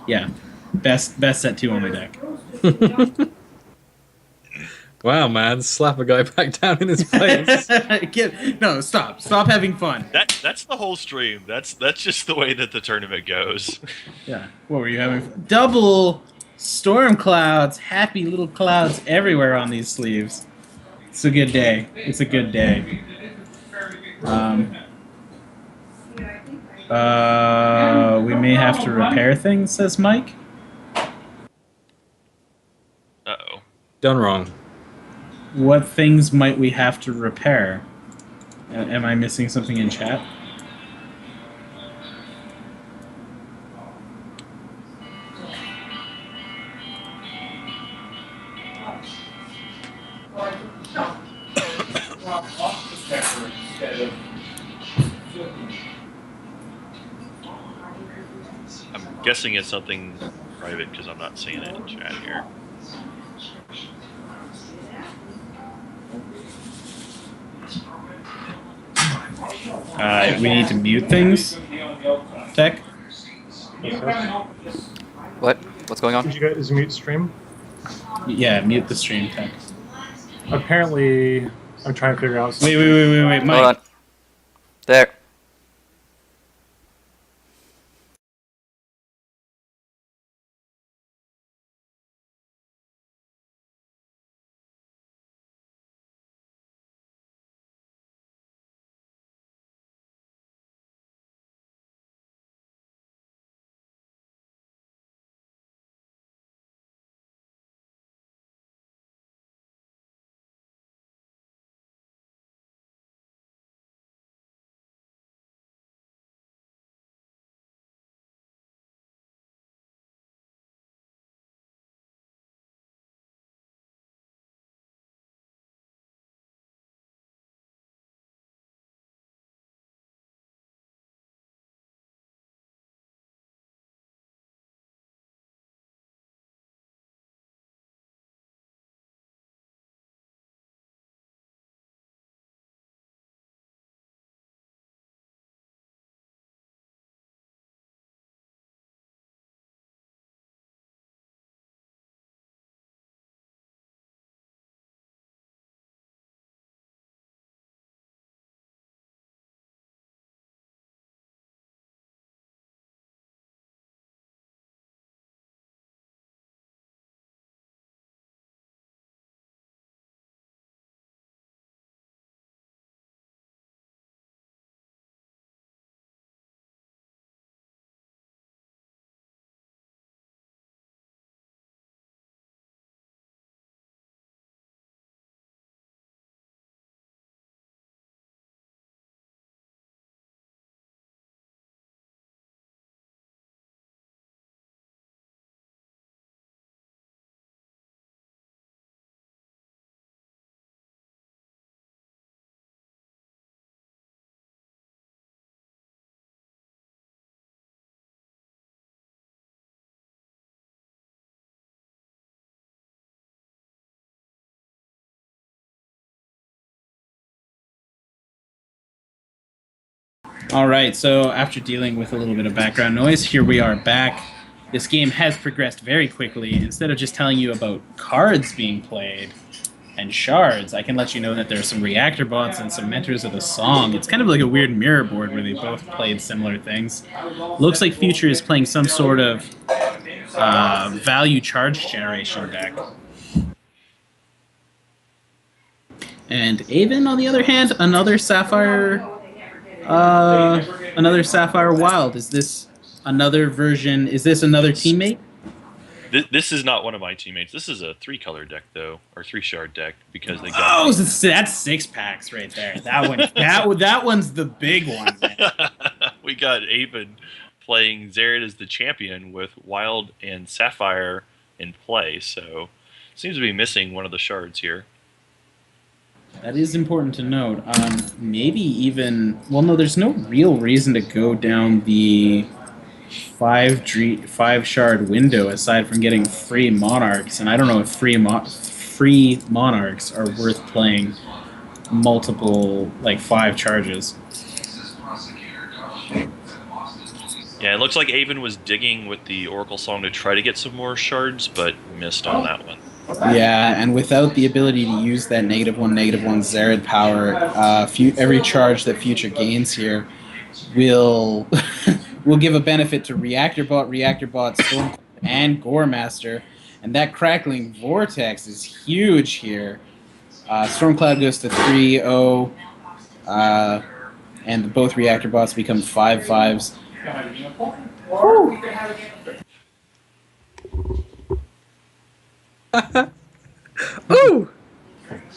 Yeah, best set 2 only deck. Wow, man, slap a guy back down in his place. No, stop having fun. That's the whole stream. That's just the way that the tournament goes. Yeah, what were you having? Double storm clouds, happy little clouds everywhere on these sleeves. It's a good day. It's a good day. We may have to repair things, says Mike. Uh-oh. Done wrong. What things might we have to repair? Am I missing something in chat? I'm guessing it's something private because I'm not seeing it in chat here. We need to mute things. Tech? What? What's going on? Did you guys mute stream? Yeah, mute the stream, Tech. Apparently, I'm trying to figure out. Wait, Mike. Hold on. There. All right, so after dealing with a little bit of background noise, here we are back. This game has progressed very quickly. Instead of just telling you about cards being played and shards, I can let you know that there's some reactor bots and some mentors of the song. It's kind of like a weird mirror board where they both played similar things. Looks like Future is playing some sort of value charge generation deck. And aVen, on the other hand, another Sapphire Wild. Is this another version? Is this another teammate? This is not one of my teammates. This is a 3-color deck, though, or 3-shard deck, because they got. Oh, that's 6 packs right there. That one, that one's the big one. We got aVen playing Zared as the champion with Wild and Sapphire in play, so seems to be missing one of the shards here. That is important to note. Maybe even... Well, no, there's no real reason to go down the 5-shard window aside from getting free Monarchs, and I don't know if free Monarchs are worth playing multiple, like, 5 charges. Yeah, it looks like aVen was digging with the Oracle Song to try to get some more shards, but missed on that one. Yeah, and without the ability to use that -1/-1 Zared power, every charge that Future gains here will will give a benefit to Reactor Bot, Storm, and Gore Master, and that crackling vortex is huge here. Stormcloud goes to 3-0, and both Reactor Bots become 5/5s. Ooh!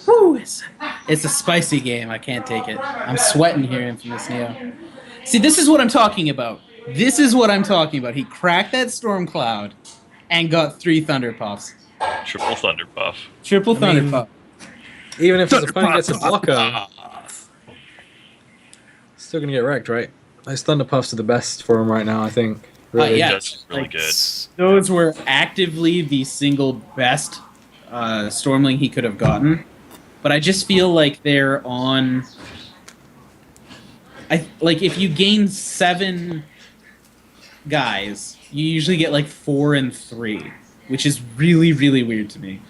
Woo, it's a spicy game. I can't take it. I'm sweating here, Infamous Neo. See, this is what I'm talking about. This is what I'm talking about. He cracked that Storm Cloud and got 3 Thunder Puffs. Triple Thunder Puff. Triple Thunder Puff. Even if his opponent gets a blocker, still gonna get wrecked, right? Those Thunder Puffs are the best for him right now, I think. Really. Yeah. That's really good. Those were actively the single best Stormling he could have gotten. But I just feel like they're on... like, if you gain 7 guys, you usually get like 4 and 3, which is really, really weird to me.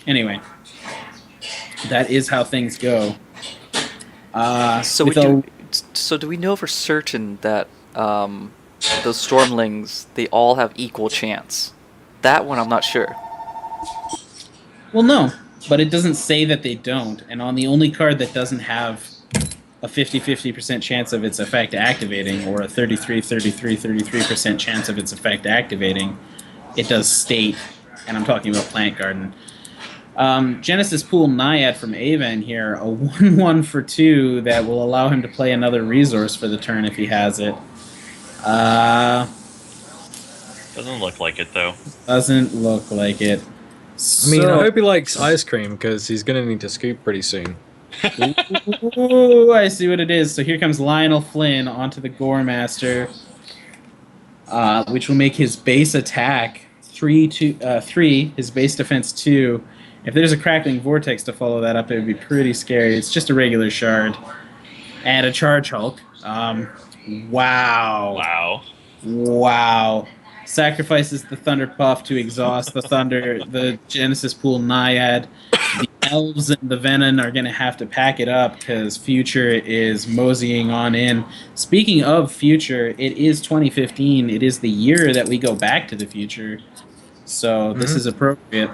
Anyway, that is how things go. So do we know for certain that those Stormlings, they all have equal chance? That one I'm not sure. Well, no, but it doesn't say that they don't. And on the only card that doesn't have a 50% chance of its effect activating, or a 33% chance of its effect activating, it does state, and I'm talking about Plant Garden. Genesis Pool Naiad from aVen here, a 1/1 for 2 that will allow him to play another resource for the turn if he has it. Doesn't look like it, though. Doesn't look like it. I mean, I hope he likes ice cream, because he's gonna need to scoop pretty soon. Ooh, I see what it is. So here comes Lionel Flynn onto the Gore Master, which will make his base attack 3, his base defense 2. If there's a Crackling Vortex to follow that up, it would be pretty scary. It's just a regular shard. And a Charge Hulk. Wow. Wow. Sacrifices the Thunder Puff to exhaust the Genesis Pool Naiad. The Elves and the Venom are going to have to pack it up because Future is moseying on in. Speaking of Future, it is 2015. It is the year that we go back to the future. So this is appropriate.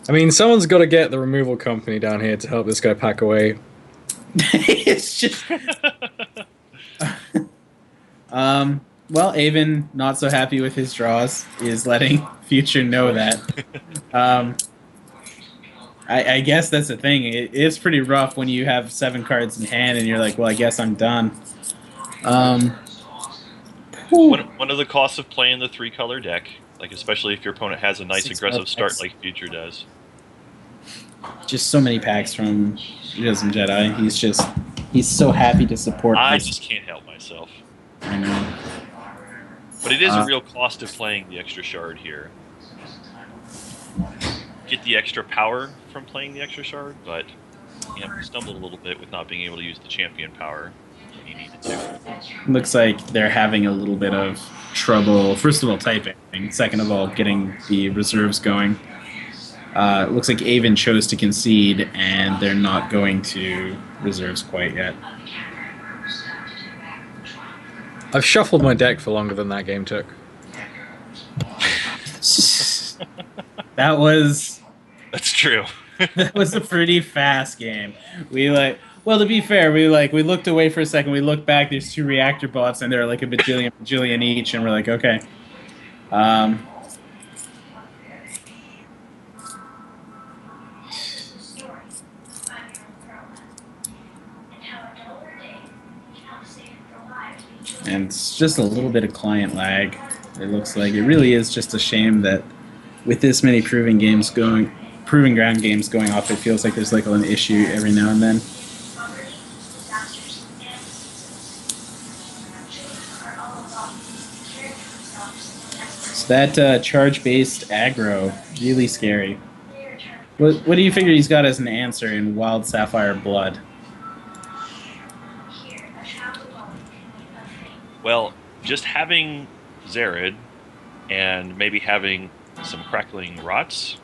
I mean, someone's got to get the removal company down here to help this guy pack away. It's just... well, aVen, not so happy with his draws, is letting Future know that. I guess that's the thing. It is pretty rough when you have 7 cards in hand and you're like, well, I guess I'm done. One of the costs of playing the 3-color deck, like especially if your opponent has a nice aggressive start like Future does. Just so many packs from Judaism Jedi. He's so happy to support. I just can't help myself. I know. But it is a real cost of playing the extra shard here. Get the extra power from playing the extra shard, but stumbled a little bit with not being able to use the champion power when he needed to. Looks like they're having a little bit of trouble. First of all, typing. Second of all, getting the reserves going. It looks like aVen chose to concede, and they're not going to reserves quite yet. I've shuffled my deck for longer than that game took. That's true. That was a pretty fast game. Well, to be fair, we looked away for a second, we looked back, there's 2 reactor bots, and they're like a bajillion each, and we're like, okay. And it's just a little bit of client lag, it looks like. It really is just a shame that with this many proving ground games going off, it feels like there's like an issue every now and then. So that charge-based aggro, really scary. What do you figure he's got as an answer in Wild Sapphire Blood? Well, just having Zared and maybe having some crackling rots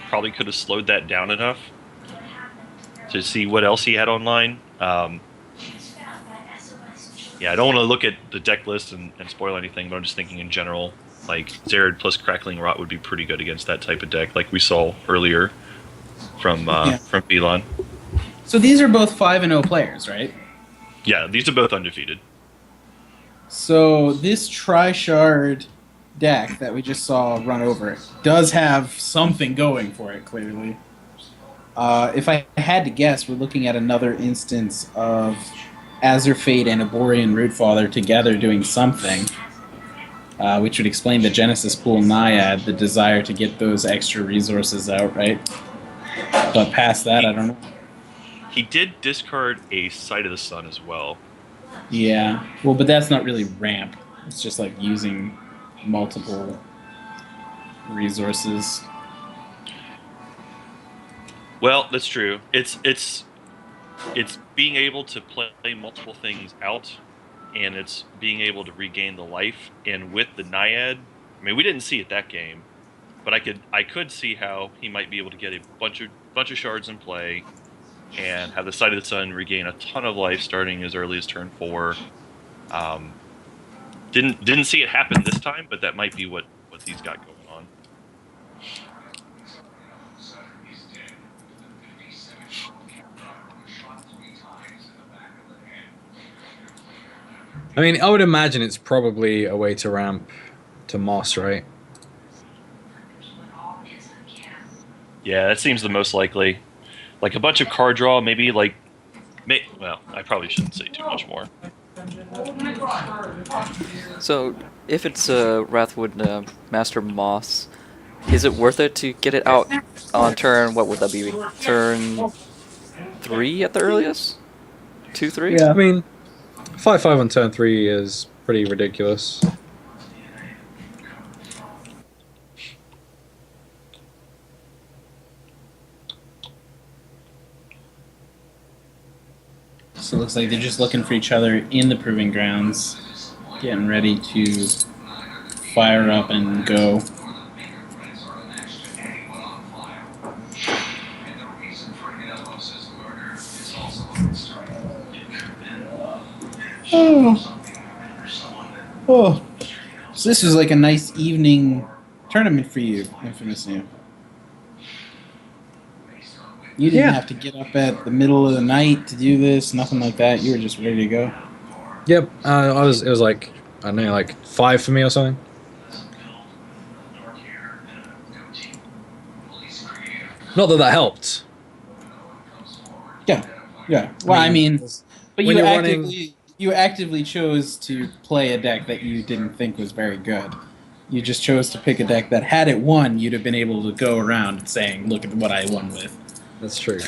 probably could have slowed that down enough to see what else he had online. Yeah, I don't want to look at the deck list and spoil anything, but I'm just thinking in general, like Zared plus Crackling Rot would be pretty good against that type of deck, like we saw earlier from Elon. So these are both 5-0 players, right? Yeah, these are both undefeated. So this Tri-Shard deck that we just saw run over does have something going for it, clearly. If I had to guess, we're looking at another instance of Azurfate and Aborian Rootfather together doing something, which would explain the Genesis Pool Naiad, the desire to get those extra resources out, right? But past that, I don't know. He did discard a Sight of the Sun as well. Yeah, well, but that's not really ramp. It's just like using multiple resources. Well, that's true. It's being able to play multiple things out, and it's being able to regain the life. And with the Naiad, I mean, we didn't see it that game, but I could see how he might be able to get a bunch of shards in play, and have the Sight of the Sun regain a ton of life starting as early as turn 4. Didn't see it happen this time, but that might be what he's got going on. I mean, I would imagine it's probably a way to ramp to Moss, right? Yeah, that seems the most likely. Like a bunch of card draw, maybe like... well, I probably shouldn't say too much more. So, if it's Wrathwood Master Moss, is it worth it to get it out on turn, what would that be? Turn 3 at the earliest? 2-3? Yeah. I mean, 5/5 on turn 3 is pretty ridiculous. So it looks like they're just looking for each other in the Proving Grounds, getting ready to fire up and go. Oh. So this was like a nice evening tournament for you, Infamous New. You didn't have to get up at the middle of the night to do this, nothing like that. You were just ready to go. Yep, it was like, I don't know, like 5 for me or something. Not that helped. Yeah. Well, I mean, but when you actively chose to play a deck that you didn't think was very good. You just chose to pick a deck that, had it won, you'd have been able to go around saying, look at what I won with. That's true.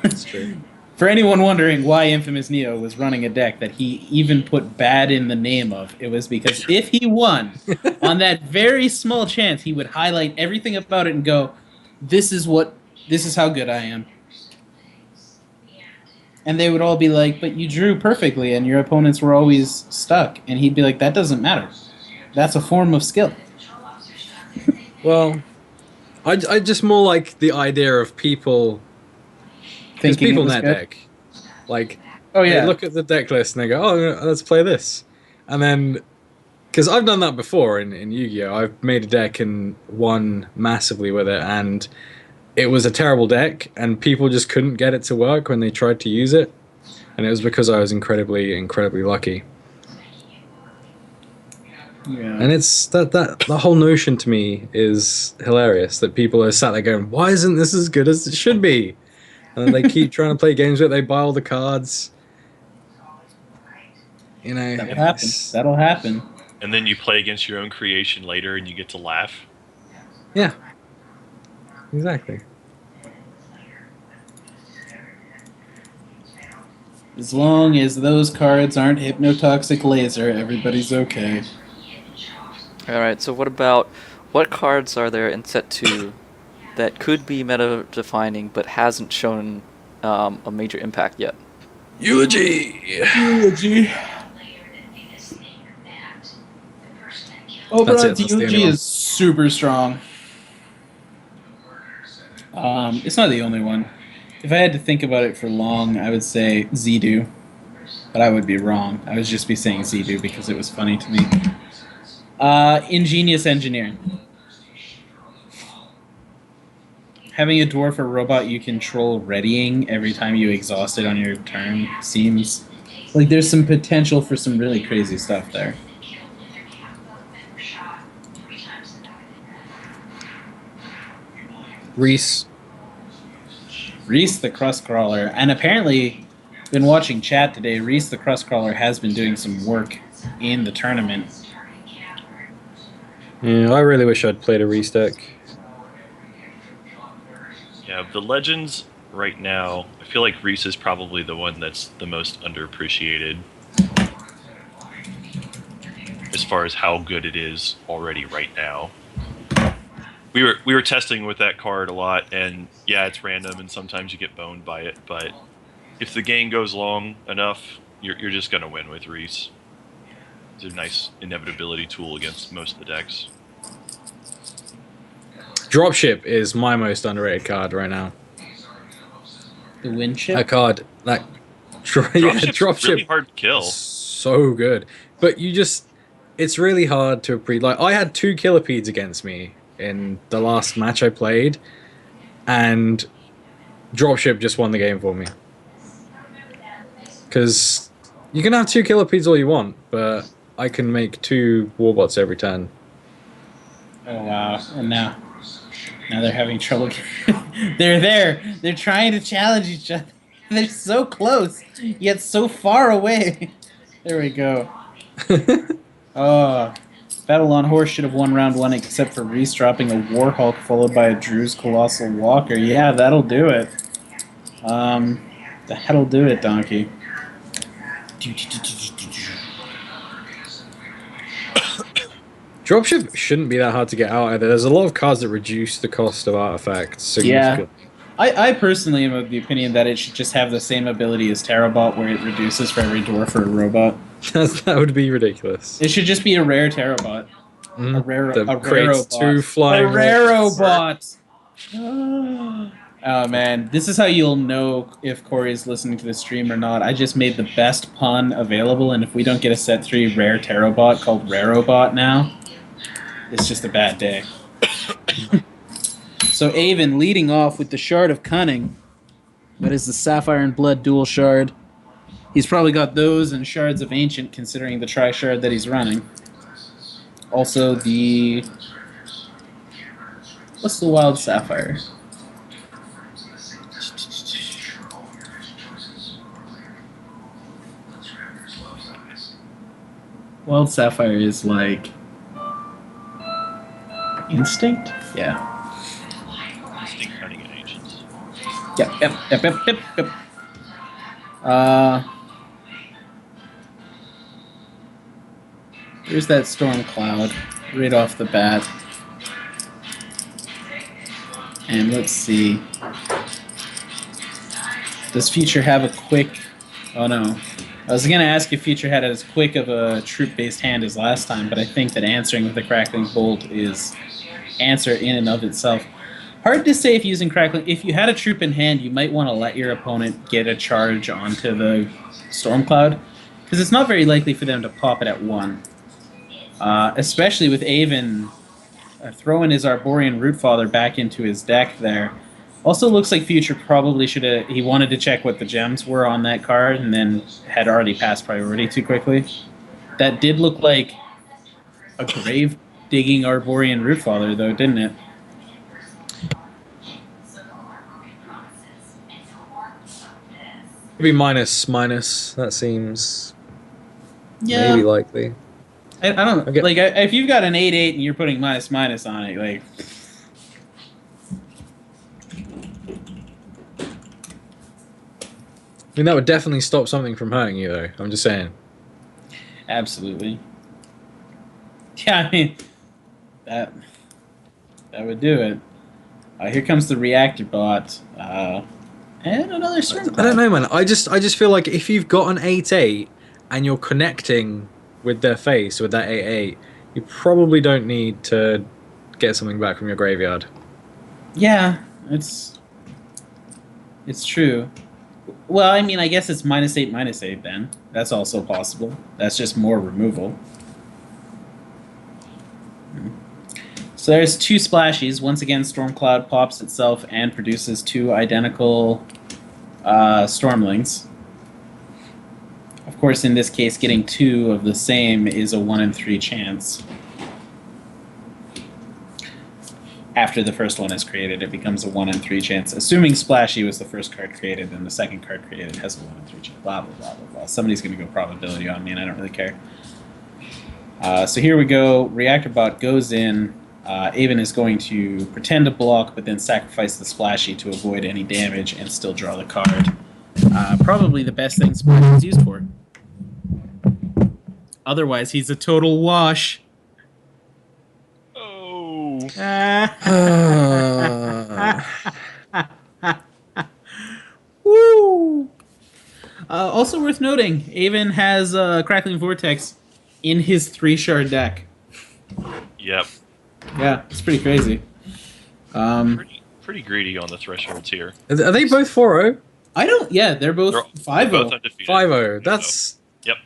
That's true. For anyone wondering why Infamous Neo was running a deck that he even put bad in the name of, it was because if he won, on that very small chance, he would highlight everything about it and go, this is how good I am. And they would all be like, but you drew perfectly and your opponents were always stuck. And he'd be like, that doesn't matter. That's a form of skill. Well, I just more like the idea of people... There's Thinking people in it was that good? deck. Like, Oh, yeah. they look at the deck list and they go, oh, let's play this. And then... Because I've done that before in Yu-Gi-Oh! I've made a deck and won massively with it, and it was a terrible deck, and people just couldn't get it to work when they tried to use it. And it was because I was incredibly, incredibly lucky. Yeah. And it's that whole notion to me is hilarious, that people are sat there going, why isn't this as good as it should be? And then they keep trying to play games with it, they buy all the cards. You know, That'll happen. And then you play against your own creation later and you get to laugh. Yeah. Exactly. As long as those cards aren't Hypnotoxic Laser, everybody's okay. Alright, so what cards are there in set 2 that could be meta-defining but hasn't shown a major impact yet? Eulogy! Oberon That's the only DOG one. is super strong. It's not the only one. If I had to think about it for long, I would say Zedu. But I would be wrong. I would just be saying Zedu because it was funny to me. Ingenious engineering. Having a dwarf or robot you control readying every time you exhaust it on your turn seems like there's some potential for some really crazy stuff there. Reese. Reese the Crust Crawler, and apparently, been watching chat today. Reese the Crust Crawler has been doing some work in the tournament. Yeah, I really wish I'd played a Reese deck. Yeah, the Legends right now, I feel like Reese is probably the one that's the most underappreciated as far as how good it is already right now. We were testing with that card a lot, and yeah, it's random, and sometimes you get boned by it. But if the game goes long enough, you're just gonna win with Reese. It's a nice inevitability tool against most of the decks. Dropship is my most underrated card right now. The wind chip? That card, that Dropship's really hard to kill. So good, but it's really hard to like. I had 2 Killipedes against me in the last match I played, and Dropship just won the game for me. Because you can have 2 Killipedes all you want, but I can make 2 Warbots every turn. Oh wow! And now they're having trouble. They're there. They're trying to challenge each other. They're so close, yet so far away. There we go. Oh. Battle on Horse should have won round 1 except for Reese dropping a Warhawk followed by a Drew's Colossal Walker. Yeah, that'll do it. That'll do it, Donkey. Dropship shouldn't be that hard to get out either. There's a lot of cards that reduce the cost of artifacts significantly. I personally am of the opinion that it should just have the same ability as Terabot, where it reduces for every dwarf or a robot. That would be ridiculous. It should just be a rare Terabot. A creates Rarobot. 2 flying. A Rarobot! Oh man, this is how you'll know if Corey's listening to the stream or not. I just made the best pun available, and if we don't get a set 3 rare Terabot called Rarobot now, it's just a bad day. So aVen leading off with the Shard of Cunning. That is the Sapphire and Blood dual shard. He's probably got those and Shards of Ancient, considering the tri-shard that he's running. Also the... What's the Wild Sapphire? Wild Sapphire is like... Instinct? Yeah. Instinct Cunning and Ancients. Yep. There's that Storm Cloud right off the bat. And let's see. Does Future have a quick... Oh no. I was going to ask if Future had as quick of a troop-based hand as last time, but I think that answering with a Crackling Bolt is answer in and of itself. Hard to say if using Crackling... If you had a troop in hand, you might want to let your opponent get a charge onto the Storm Cloud, because it's not very likely for them to pop it at 1. Especially with aVen throwing his Arborean Rootfather back into his deck there. Also looks like Future probably should have... He wanted to check what the gems were on that card and then had already passed priority too quickly. That did look like a grave-digging Arborean Rootfather, though, didn't it? Maybe minus. That seems maybe likely. I don't know. Okay. Like, if you've got an 8/8 and you're putting minus on it, like... I mean, that would definitely stop something from hurting you, though. I'm just saying. Absolutely. Yeah, I mean, that would do it. Here comes the reactor bot. And another Storm Cloud. I don't know, man. I just feel like if you've got an 8/8 and you're connecting with their face with that 8/8, you probably don't need to get something back from your graveyard. Yeah, it's true. Well, I mean, I guess it's -8/-8 then. That's also possible. That's just more removal. So there's 2 splashies. Once again, Stormcloud pops itself and produces 2 identical Stormlings. Of course, in this case, getting 2 of the same is a 1 in 3 chance. After the first one is created, it becomes a 1 in 3 chance. Assuming Splashy was the first card created, and the second card created has a 1 in 3 chance. Blah, blah, blah, blah, blah. Somebody's going to go probability on me, and I don't really care. So here we go. Reactor Bot goes in. aVen is going to pretend to block, but then sacrifice the Splashy to avoid any damage and still draw the card. Probably the best thing Splashy is used for. Otherwise, he's a total wash. Oh. Woo! Also worth noting, aVen has Crackling Vortex in his 3-shard deck. Yep. Yeah, it's pretty crazy. Pretty greedy on the thresholds here. Are they both 4-0? I don't. Yeah, they're both They're 5-0. both undefeated. 5-0. That's Yep.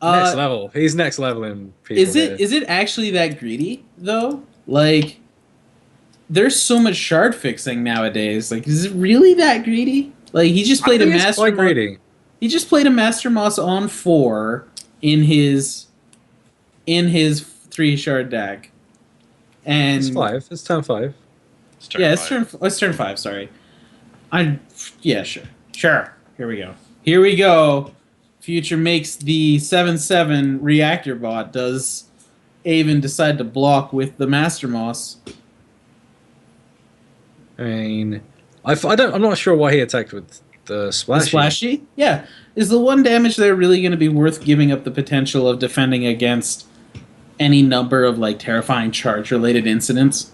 next level. He's next level in people. Is it actually that greedy though? Like, there's so much shard fixing nowadays. Like, is it really that greedy? Like, he just played a master. Quite greedy. He just played a Master Moss on 4 in his 3-shard deck, and It's 5. It's turn 5. It's turn yeah, five. it's turn 5. Sorry, sure. Here we go. Future makes the 7/7 reactor bot. Does aVen decide to block with the Master Moss? I mean, I'm not sure why he attacked with the splashy. The splashy? Yeah. Is the 1 damage there really going to be worth giving up the potential of defending against any number of like terrifying charge-related incidents?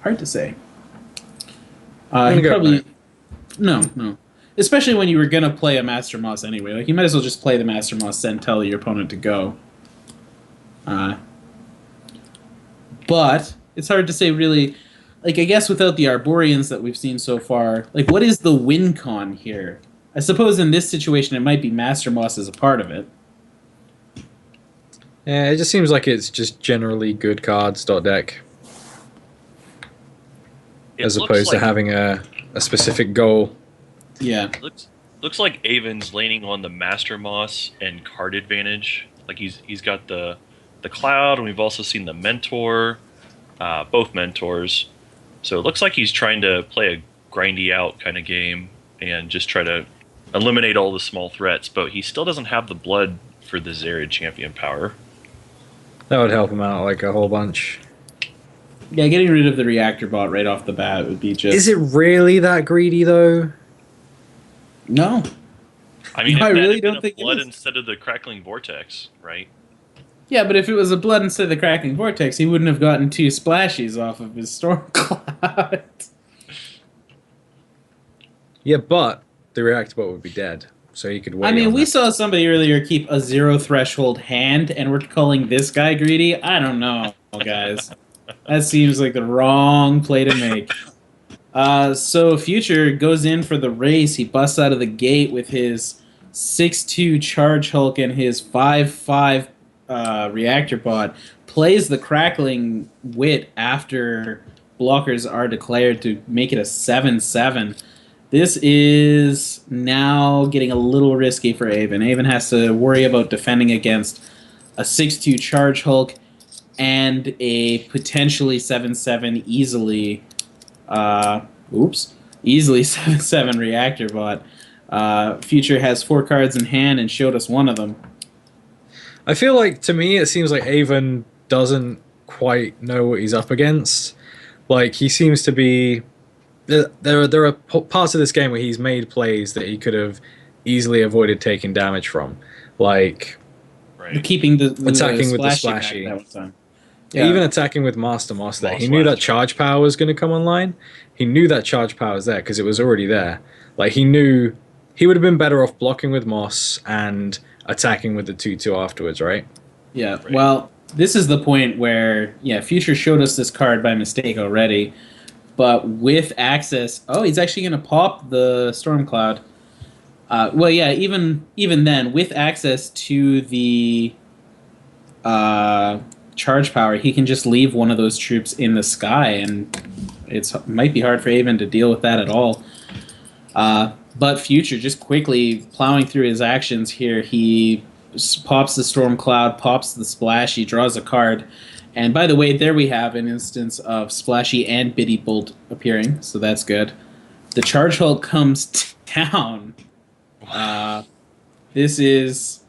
Hard to say. He probably no. Especially when you were going to play a Master Moss anyway. Like, you might as well just play the Master Moss and tell your opponent to go. But it's hard to say really. Like, I guess without the Arborians that we've seen so far, like, what is the win con here? I suppose in this situation it might be Master Moss as a part of it. Yeah, it just seems like it's just generally good cards deck, as opposed to having a specific goal. Yeah. Looks like aVen's leaning on the Master Moss and card advantage. Like, he's got the Cloud, and we've also seen the Mentor, both Mentors. So it looks like he's trying to play a grindy out kind of game and just try to eliminate all the small threats, but he still doesn't have the blood for the Zared champion power. That would help him out like a whole bunch. Yeah, getting rid of the reactor bot right off the bat would be just... Is it really that greedy though? No. I mean, No, I if that really had been don't a think it blood is. instead of the crackling vortex, right? Yeah, but if it was a blood instead of the Cracking Vortex, he wouldn't have gotten 2 splashies off of his Storm Cloud. Yeah, but the reactor bot would be dead, so he could wait. I mean, on we that. saw somebody earlier keep a 0 threshold hand, and we're calling this guy greedy? I don't know, guys. That seems like the wrong play to make. So Future goes in for the race. He busts out of the gate with his 6/2 Charge Hulk and his 5/5 Reactor Bot. Plays the Crackling Wit after blockers are declared to make it a 7/7. This is now getting a little risky for aVen. aVen has to worry about defending against a 6/2 Charge Hulk and a potentially 7/7 easily 7/7 Reactor Bot. Future has 4 cards in hand and showed us one of them. I feel like, to me, it seems like aVen doesn't quite know what he's up against. Like, he seems to be... There are parts of this game where he's made plays that he could have easily avoided taking damage from. Like... Right. Keeping the Attacking with the splashy. splashy. Back that one time. Yeah. Even attacking with Master Moss there. Moss He knew that last charge power was going to come online. He knew that charge power was there because it was already there. Like, he knew... He would have been better off blocking with Moss and attacking with the 2/2 afterwards, right? Yeah. Right. Well, this is the point where Future showed us this card by mistake already, but with access, he's actually going to pop the Storm Cloud. Well, yeah, even then, with access to the charge power, he can just leave one of those troops in the sky, and it might be hard for aVen to deal with that at all. But Future just quickly plowing through his actions here. He pops the Storm Cloud, pops the Splashy, draws a card. And by the way, there we have an instance of Splashy and Biddy Bolt appearing, so that's good. The Charge Hulk comes down. This is...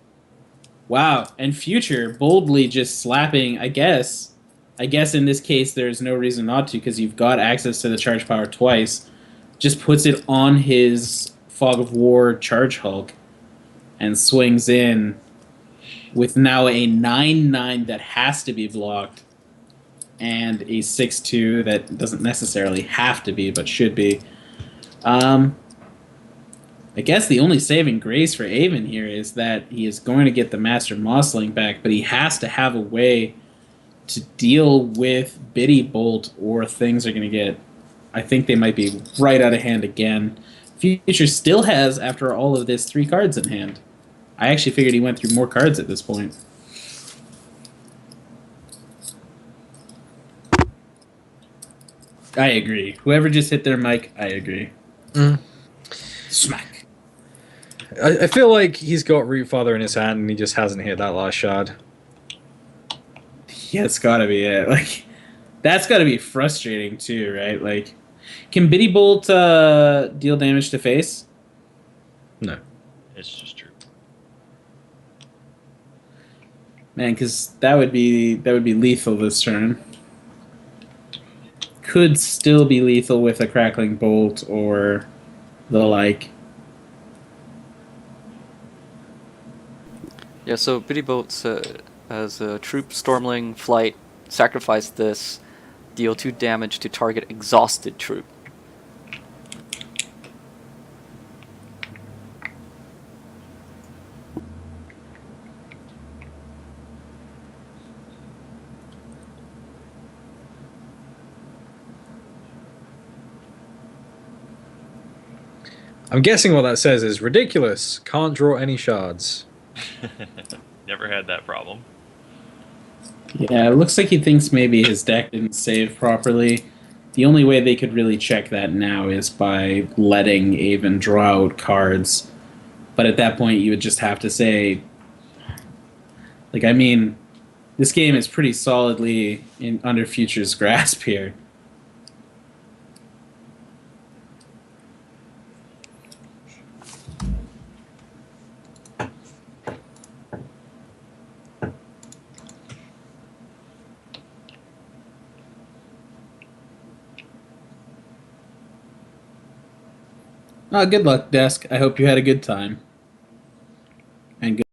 Wow. And Future boldly just slapping, I guess in this case there's no reason not to because you've got access to the charge power twice. Just puts it on his Fog of War Charge Hulk and swings in with now a 9/9 that has to be blocked and a 6/2 that doesn't necessarily have to be but should be. I guess the only saving grace for aVen here is that he is going to get the Master Mossling back, but he has to have a way to deal with Biddy Bolt or things are going to get... I think they might be right out of hand again. Future still has, after all of this, 3 cards in hand. I actually figured he went through more cards at this point. I agree. Whoever just hit their mic, I agree. Smack. I feel like he's got Rootfather in his hand and he just hasn't hit that last shard. Yeah, it's gotta be it. Like, that's gotta be frustrating too, right? Like, can Biddy Bolt deal damage to face? No. It's just true. Man, because that would be lethal this turn. Could still be lethal with a Crackling Bolt or the like. Yeah, so Biddy Boats as a troop Stormling flight, sacrifice this, deal 2 damage to target exhausted troop. I'm guessing what that says is ridiculous. Can't draw any shards. Never had that problem. Yeah, it looks like he thinks maybe his deck didn't save properly. The only way they could really check that now is by letting aVen draw out cards. But at that point, you would just have to say... Like, I mean, this game is pretty solidly under Future's grasp here. Good luck, Desk. I hope you had a good time. And good